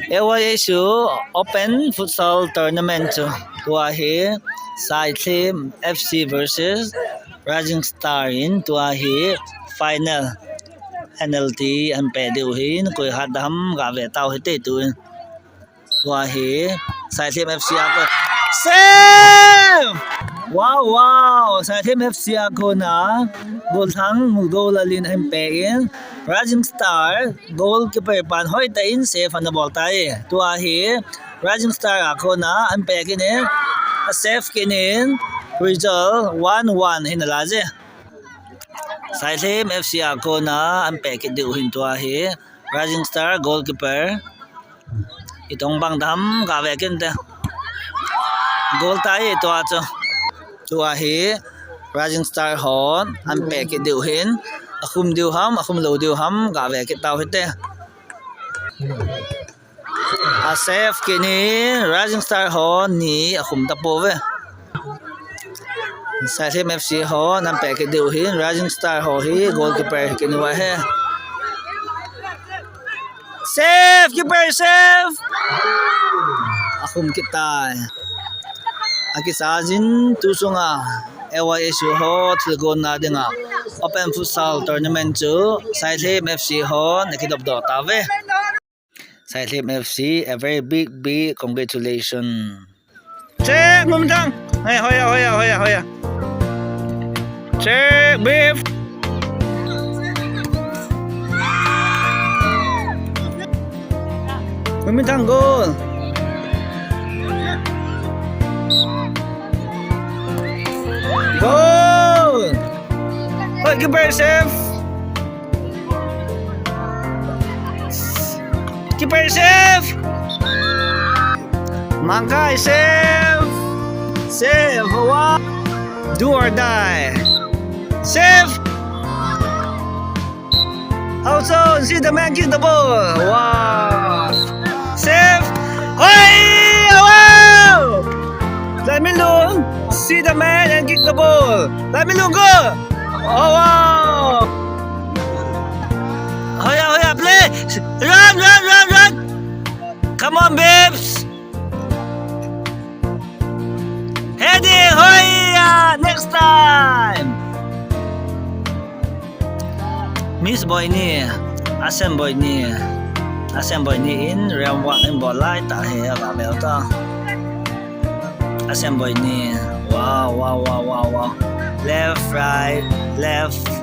AYSU Open Futsal Tournament ตัวเฮสายทีม FC versus Rising Star in ตัวเฮ final penalty อันเปดิวหินกุยหัดดำกาเวตาวเฮติตุนตัวเฮสายทีม FC อาก็เซฟว้าวสายทีม FC อาก็นะบอลทั้งมุโดลลินอันเปอินRising Star goalkeeper pan hoy ta in safe an ball tai tua hi Rising Star ako na an pe kinin a safe kinin result 1-1 hin alaje sai team FC ako na an pe ki diu hin tua hi Rising Star goalkeeper itong bang dam ga ve kin te goal tai tua cho tua hi Rising Star hon an pe ki diu hin akhum diu ham ga ve ki taw hete a safe kini Rising Star hon ni akhum ta po ve sai team FC hon an pe ki diu hin Rising Star ho hi goalkeeper kini wa he safe keeper safe akhum ki tai akisajin tusunga AYSU ho tilgon na dinga Open Futsal Tournament sai team FC ho nakidop do ta ve sai team FC a very big congratulations check mumtang hey hoya check beef mumtang goal goal keeper safe keeper safe Mangkai safe wow do or die safe also see the man kick the ball wow safe wow let me look see the man and kick the ball let me look go oh wow hoya play run come on babes heading hoya next time miss boy ni asem boy ni in round 1 in ball light ta he ga bel ta asem boy ni wow left right left